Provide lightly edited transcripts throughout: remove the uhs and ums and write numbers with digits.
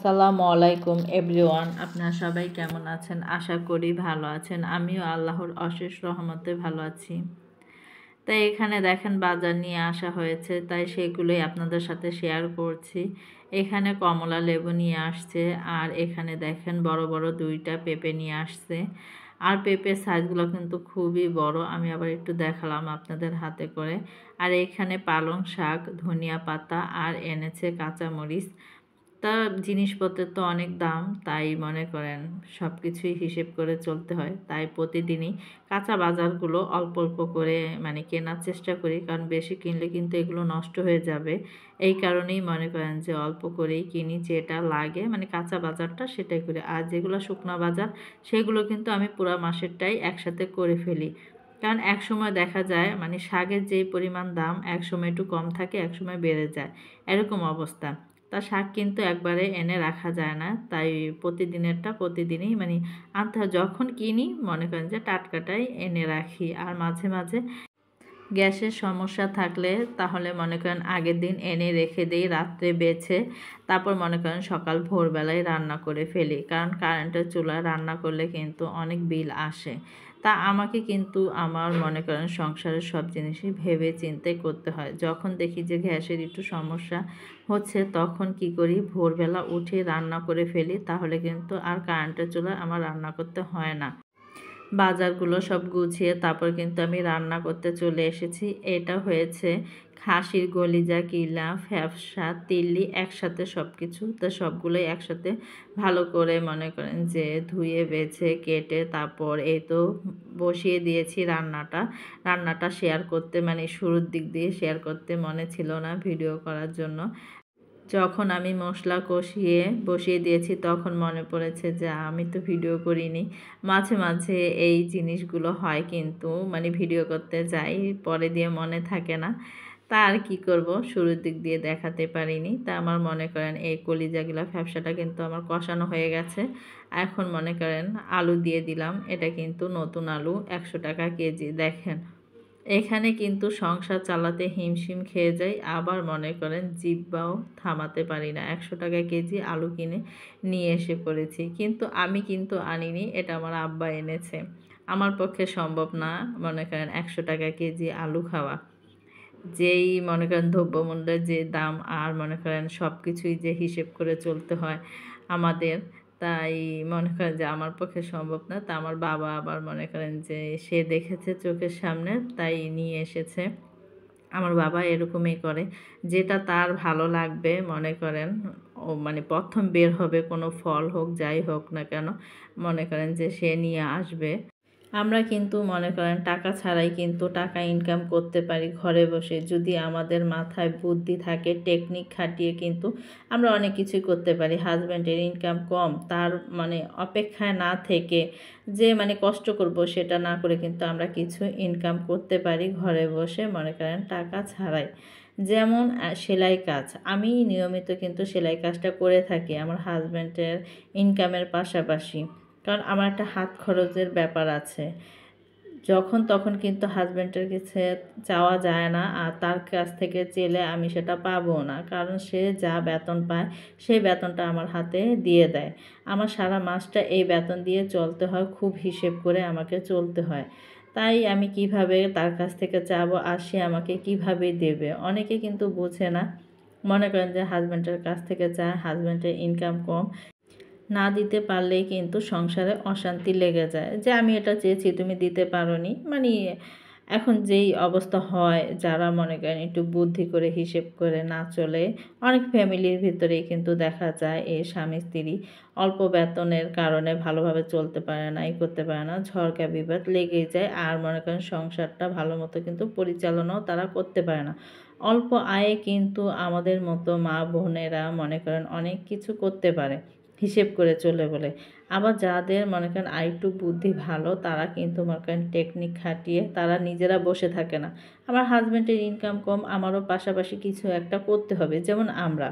আসসালামু আলাইকুম এভরিওয়ান, আপনারা সবাই কেমন আছেন? আশা করি ভালো আছেন। আমিও আল্লাহর অশেষ রহমতে ভালো আছি। তাই এখানে দেখেন বাজার নিয়ে আসা হয়েছে, তাই সেগুলোই আপনাদের সাথে শেয়ার করছি। এখানে কমলা লেবু নিয়ে আসছে, আর এখানে দেখেন বড় বড় দুইটা পেঁপে নিয়ে আসছে। আর পেঁপের সাইজগুলো কিন্তু খুবই বড়, আমি আবার একটু দেখালাম আপনাদের হাতে করে। আর এখানে পালং শাক, ধনিয়া পাতা আর এনেছে কাঁচামরিচ। তা জিনিসপত্রের তো অনেক দাম, তাই মনে করেন সব কিছুই হিসেব করে চলতে হয়। তাই প্রতিদিনই কাঁচা বাজারগুলো অল্প অল্প করে কেনার চেষ্টা করি, কারণ বেশি কিনলে কিন্তু এগুলো নষ্ট হয়ে যাবে। এই কারণেই মনে করেন যে অল্প করেই কিনি, যেটা লাগে কাঁচা বাজারটা সেটাই করি। আর যেগুলো শুকনা বাজার সেগুলো কিন্তু আমি পুরো মাসেরটাই একসাথে করে ফেলি। কারণ এক সময় দেখা যায় শাকের যেই পরিমাণ দাম এক সময় একটু কম থাকে, এক সময় বেড়ে যায়, এরকম অবস্থা। তা শাক কিন্তু একবারে এনে রাখা যায় না, তাই প্রতিদিনেরটা প্রতিদিনই আনতে হয়। যখন কিনি মনে করেন যে টাটকাটাই এনে রাখি। আর মাঝে মাঝে গ্যাসের সমস্যা থাকলে তাহলে মনে করেন আগের দিন এনে রেখে দিই রাত্রে বেছে, তারপর মনে করেন সকাল ভোরবেলায় রান্না করে ফেলি। কারণ কারেন্টের চুলায় রান্না করলে কিন্তু অনেক বিল আসে। তা আমাকে কিন্তু আমার মনে করেন সংসারের সব জিনিসই ভেবে চিন্তে করতে হয়। যখন দেখি যে গ্যাসের একটু সমস্যা হচ্ছে তখন কি করি, ভোরবেলা উঠে রান্না করে ফেলি, তাহলে কিন্তু আর কারেন্টের চুলায় আমার রান্না করতে হয় না। বাজারগুলো সব গুছিয়ে তারপর কিন্তু আমি রান্না করতে চলে এসেছি। এটা হয়েছে খাসির কলিজা, কিলা, ফ্যাপসা, তিল্লি একসাথে সব কিছু। তো সবগুলোই একসাথে ভালো করে মনে করেন যে ধুয়ে বেছে কেটে তারপর এই তো বসিয়ে দিয়েছি রান্নাটা। রান্নাটা শেয়ার করতে শুরুর দিক দিয়ে শেয়ার করতে মনে ছিল না ভিডিও করার জন্য। যখন আমি মশলা কষিয়ে বসিয়ে দিয়েছি তখন মনে পড়েছে যে আমি তো ভিডিও করিনি। মাঝে মাঝে এই জিনিসগুলো হয়, কিন্তু ভিডিও করতে যাই পরে দিয়ে মনে থাকে না। তা আর কি করব, শুরুর দিক দিয়ে দেখাতে পারিনি। তা আমার মনে করেন এই কলিজাগুলা ফ্যাপসাটা কিন্তু আমার কষানো হয়ে গেছে। এখন মনে করেন আলু দিয়ে দিলাম। এটা কিন্তু নতুন আলু, 100 টাকা কেজি। দেখেন এখানে কিন্তু সংসার চালাতে হিমশিম খেয়ে যাই, আবার মনে করেন জিহ্বাও থামাতে পারি না। 100 টাকা কেজি আলু কিনে নিয়ে এসে পড়েছি, কিন্তু আমি কিন্তু আনিনি, এটা আমার আব্বা এনেছে। আমার পক্ষে সম্ভব না মনে করেন 100 টাকা কেজি আলু খাওয়া। যেই মনে করেন দ্রব্যমূল্যের যে দাম, আর মনে করেন সব কিছুই যে হিসেব করে চলতে হয় আমাদের, তাই মনে করেন যে আমার পক্ষে সম্ভব না। তা আমার বাবা আবার মনে করেন যে সে দেখেছে চোখের সামনে, তাই নিয়ে এসেছে। আমার বাবা এরকমই করে, যেটা তার ভালো লাগবে মনে করেন ও প্রথম বের হবে কোনো ফল হোক যাই হোক না কেন, মনে করেন যে সে নিয়ে আসবে। আমরা কিন্তু মনে করেন টাকা ছাড়াই কিন্তু টাকা ইনকাম করতে পারি ঘরে বসে, যদি আমাদের মাথায় বুদ্ধি থাকে, টেকনিক খাটিয়ে কিন্তু আমরা অনেক কিছুই করতে পারি। হাজব্যান্ডের ইনকাম কম, তার অপেক্ষায় না থেকে যে কষ্ট করব সেটা না করে কিন্তু আমরা কিছু ইনকাম করতে পারি ঘরে বসে মনে করেন টাকা ছাড়াই। যেমন সেলাই কাজ, আমি নিয়মিত কিন্তু সেলাই কাজটা করে থাকি আমার হাজব্যান্ডের ইনকামের পাশাপাশি। কারণ আমার একটা হাত খরচের ব্যাপার আছে। যখন তখন কিন্তু হাজব্যান্ডের কাছে চাওয়া যায় না, আর তার কাছ থেকে চেলে আমি সেটা পাবো না, কারণ সে যা বেতন পায় সেই বেতনটা আমার হাতে দিয়ে দেয়। আমার সারা মাসটা এই বেতন দিয়ে চলতে হয়, খুব হিসেব করে আমাকে চলতে হয়। তাই আমি কিভাবে তার কাছ থেকে চাবো আর সে আমাকে কিভাবে দেবে, অনেকে কিন্তু বোঝে না। মনে করেন যে হাজব্যান্ডের কাছ থেকে চায়, হাজব্যান্ডের ইনকাম কম, না দিতে পারলেই কিন্তু সংসারে অশান্তি লেগে যায় যে আমি এটা চেয়েছি তুমি দিতে পারোনি। এখন যেই অবস্থা হয়, যারা মনে করেন একটু বুদ্ধি করে হিসেব করে না চলে, অনেক ফ্যামিলির ভিতরেই কিন্তু দেখা যায় এই স্বামী স্ত্রী অল্প বেতনের কারণে ভালোভাবে চলতে পারে না, করতে পারে না, ঝড়কা বিবাদ লেগেই যায়। আর মনে করেন সংসারটা ভালো মতো কিন্তু পরিচালনাও তারা করতে পারে না। অল্প আয়ে কিন্তু আমাদের মতো মা বোনেরা মনে করেন অনেক কিছু করতে পারে হিসেব করে চলে বলে। আবার যাদের মনে করেন আরেকটু বুদ্ধি ভালো, তারা কিন্তু মনে করেন টেকনিক খাটিয়ে তারা নিজেরা বসে থাকে না। আমার হাজব্যান্ডের ইনকাম কম, আমারও পাশাপাশি কিছু একটা করতে হবে। যেমন আমরা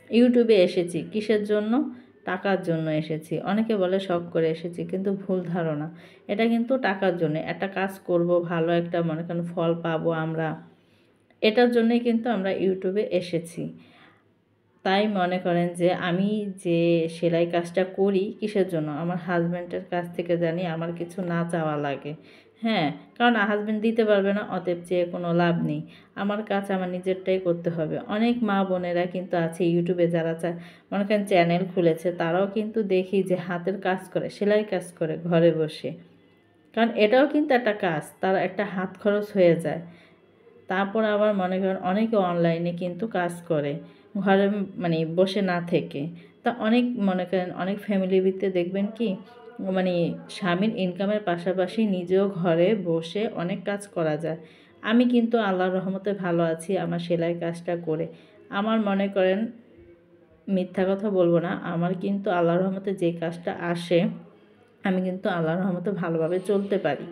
ইউটিউবে এসেছি কিসের জন্য? টাকার জন্য এসেছি। অনেকে বলে শখ করে এসেছি, কিন্তু ভুল ধারণা। এটা কিন্তু টাকার জন্য, একটা কাজ করব, ভালো একটা মনে করেন ফল পাবো আমরা, এটার জন্যই কিন্তু আমরা ইউটিউবে এসেছি। তাই মনে করেন যে আমি যে সেলাই কাজটা করি কিসের জন্য, আমার হাজব্যান্ডের কাছ থেকে জানি আমার কিছু না চাওয়া লাগে। হ্যাঁ, কারণ হাজব্যান্ড দিতে পারবে না, অতএব চেয়ে কোনো লাভ নেই। আমার কাজ আমার নিজেরটাই করতে হবে। অনেক মা বোনেরা কিন্তু আছে ইউটিউবে যারা মনে করেন চ্যানেল খুলেছে, তারাও কিন্তু দেখি যে হাতের কাজ করে, সেলাই কাজ করে ঘরে বসে। কারণ এটাও কিন্তু একটা কাজ, তার একটা হাত খরচ হয়ে যায়। তারপর আবার মনে করেন অনেকে অনলাইনে কিন্তু কাজ করে ঘরে, মানে বসে না থেকে। তা অনেক মনে করেন অনেক ফ্যামিলির ভিতরে দেখবেন কি, মানে স্বামীর ইনকামের পাশাপাশি নিজেও ঘরে বসে অনেক কাজ করা যায়। আমি কিন্তু আল্লাহর রহমতে ভালো আছি আমার সেলাই কাজটা করে। আমার মনে করেন মিথ্যা কথা বলবো না, আমার কিন্তু আল্লাহর রহমতে যে কাজটা আসে আমি কিন্তু আল্লাহর রহমতে ভালোভাবে চলতে পারি।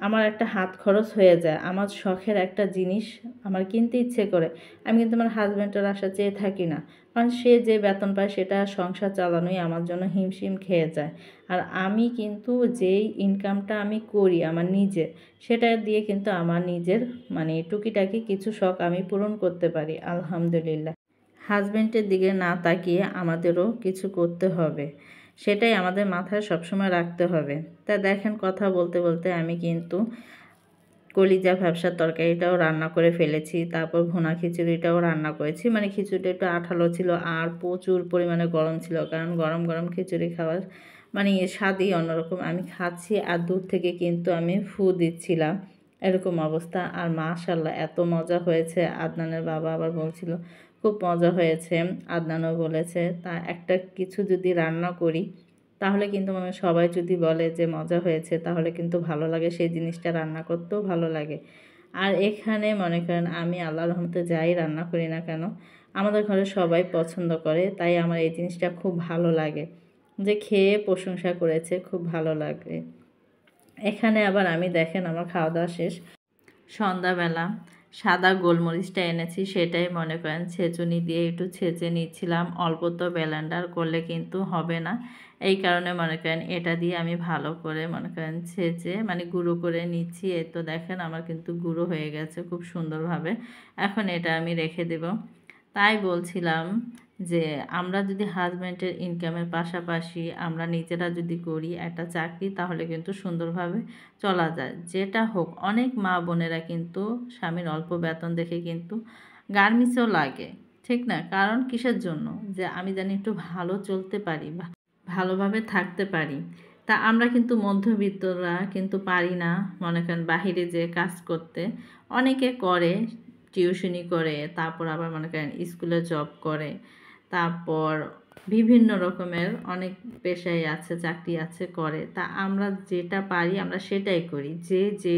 আমার একটা হাত খরচ হয়ে যায়, আমার শখের একটা জিনিস আমার কিনতে ইচ্ছে করে, আমি কিন্তু আমার হাজব্যান্ডের আশা চেয়ে থাকি না। কারণ সে যে বেতন পায় সেটা সংসার চালানোই আমার জন্য হিমশিম খেয়ে যায়। আর আমি কিন্তু যেই ইনকামটা আমি করি আমার নিজের, সেটা দিয়ে কিন্তু আমার নিজের মানে টুকিটাকি কিছু শখ আমি পূরণ করতে পারি আলহামদুলিল্লাহ। হাজব্যান্ডের দিকে না তাকিয়ে আমাদেরও কিছু করতে হবে, সেটাই আমাদের মাথায় সবসময় রাখতে হবে। তা দেখেন কথা বলতে বলতে আমি কিন্তু কলিজা ভ্যাপসার তরকারিটাও রান্না করে ফেলেছি, তারপর ভুনা খিচুড়িটাও রান্না করেছি। মানে খিচুড়িটা একটু আঠালো ছিল আর প্রচুর পরিমাণে গরম ছিল, কারণ গরম গরম খিচুড়ি খাওয়ার মানে স্বাদই অন্যরকম। আমি খাচ্ছি আর দূর থেকে কিন্তু আমি ফু দিচ্ছিলাম, এরকম অবস্থা। আর মাশাআল্লাহ এত মজা হয়েছে, আদনানের বাবা আবার বলছিল খুব মজা হয়েছে, আদনানও বলেছে। তা একটা কিছু যদি রান্না করি তাহলে কিন্তু মানে সবাই যদি বলে যে মজা হয়েছে তাহলে কিন্তু ভালো লাগে, সেই জিনিসটা রান্না করতেও ভালো লাগে। আর এখানে মনে করেন আমি আল্লাহর রহমতে যাই রান্না করি না কেন আমাদের ঘরে সবাই পছন্দ করে, তাই আমার এই জিনিসটা খুব ভালো লাগে যে খেয়ে প্রশংসা করেছে, খুব ভালো লাগে। এখানে আবার আমি দেখেন আমার খাওয়া দাওয়া শেষ, সন্ধ্যাবেলা সাদা গোলমরিচটা এনেছি, সেটাই মনে করেন ছেঁচুনি দিয়ে একটু ছেঁচে নিচ্ছিলাম। অল্প তো ব্লেন্ডার করলে কিন্তু হবে না, এই কারণে মনে করেন এটা দিয়ে আমি ভালো করে মনে করেন ছেঁচে মানে গুঁড়ো করে নিচ্ছি। এই তো দেখেন আমার কিন্তু গুঁড়ো হয়ে গেছে খুব সুন্দরভাবে। এখন এটা আমি রেখে দেব। তাই বলছিলাম যে আমরা যদি হাজব্যান্ডের ইনকামের পাশাপাশি আমরা নিজেরা যদি করি একটা চাকরি, তাহলে কিন্তু সুন্দরভাবে চলা যায়। যেটা হোক, অনেক মা বোনেরা কিন্তু স্বামীর অল্প বেতন দেখে কিন্তু গার্মেন্টসেও লাগে, ঠিক না? কারণ কিসের জন্য, যে আমি জানি একটু ভালো চলতে পারি বা ভালোভাবে থাকতে পারি। তা আমরা কিন্তু মধ্যবিত্তরা কিন্তু পারি না মনে করেন বাহিরে যে কাজ করতে। অনেকে করে, টিউশনি করে, তারপর আবার মনে করেন স্কুলে জব করে, তারপর বিভিন্ন রকমের অনেক পেশাই আছে, চাকরি আছে, করে। তা আমরা যেটা পারি আমরা সেটাই করি, যে যে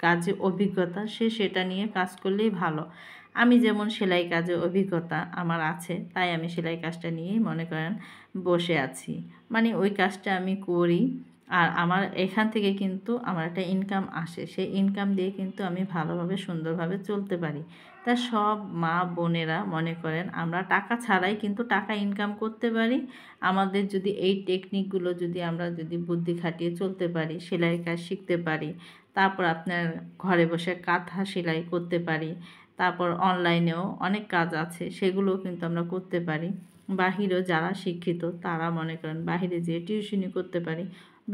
কাজে অভিজ্ঞতা সে সেটা নিয়ে কাজ করলেই ভালো। আমি যেমন সেলাই কাজে অভিজ্ঞতা আমার আছে, তাই আমি সেলাই কাজটা নিয়েই মনে করেন বসে আছি, মানে ওই কাজটা আমি করি। আর আমার এখান থেকে কিন্তু আমার একটা ইনকাম আসে, সেই ইনকাম দিয়ে কিন্তু আমি ভালোভাবে সুন্দরভাবে চলতে পারি। তা সব মা বোনেরা মনে করেন আমরা টাকা ছাড়াই কিন্তু টাকা ইনকাম করতে পারি। আমাদের যদি এই টেকনিকগুলো যদি আমরা যদি বুদ্ধি খাটিয়ে চলতে পারি, সেলাইয়ের কাজ শিখতে পারি, তারপর আপনার ঘরে বসে কাঁথা সেলাই করতে পারি, তারপর অনলাইনেও অনেক কাজ আছে সেগুলোও কিন্তু আমরা করতে পারি। বাহিরেও যারা শিক্ষিত তারা মনে করেন বাহিরে যেয়ে টিউশনি করতে পারি,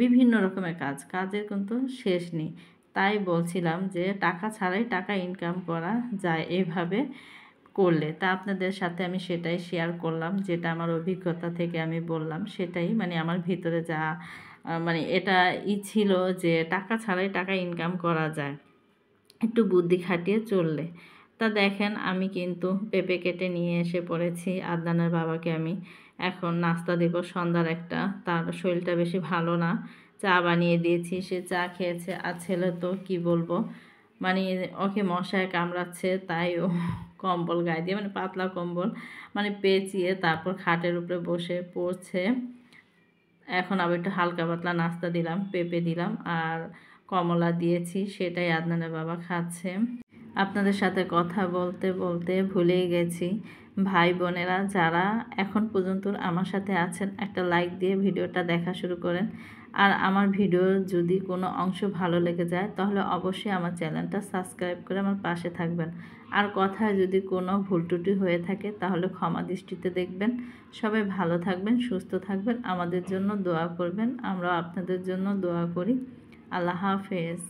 বিভিন্ন রকমের কাজের কিন্তু শেষ নেই। তাই বলছিলাম যে টাকা ছাড়াই টাকা ইনকাম করা যায় এভাবে করলে। তা আপনাদের সাথে আমি সেটাই শেয়ার করলাম, যেটা আমার অভিজ্ঞতা থেকে আমি বললাম, সেটাই মানে আমার ভিতরে যা মানে এটা ছিল যে টাকা ছাড়াই টাকা ইনকাম করা যায় একটু বুদ্ধি খাটিয়ে চললে। তা দেখেন আমি কিন্তু পেঁপে কেটে নিয়ে এসে পড়েছি, আদনানের বাবাকে আমি এখন নাস্তা দেব সন্ধ্যার একটা, তার শরীরটা বেশি ভালো না, চা বানিয়ে দিয়েছি, সে চা খেয়েছে। আর ছেলে তো কি বলবো, মানে ওকে মশায় কামড়াচ্ছে, তাই ও কম্বল গায়ে দিয়ে মানে পাতলা কম্বল মানে পেঁচিয়ে তারপর খাটের উপরে বসে পড়ছে। এখন আবার একটু হালকা পাতলা নাস্তা দিলাম, পেঁপে দিলাম আর কমলা দিয়েছি, সেটাই আদনানের বাবা খাচ্ছে। আপনাদের সাথে কথা বলতে বলতে ভুলেই গেছি, ভাই বোনেরা যারা এখন পর্যন্ত আমার সাথে আছেন একটা লাইক দিয়ে ভিডিওটা দেখা শুরু করেন। আর আমার ভিডিওর যদি কোনো অংশ ভালো লেগে যায় তাহলে অবশ্যই আমার চ্যানেলটা সাবস্ক্রাইব করে আমার পাশে থাকবেন। আর কথায় যদি কোনো ভুল ত্রুটি হয়ে থাকে তাহলে ক্ষমা দৃষ্টিতে দেখবেন। সবাই ভালো থাকবেন, সুস্থ থাকবেন, আমাদের জন্য দোয়া করবেন। আমরাও আপনাদের জন্য দোয়া করি। আল্লাহ হাফেজ।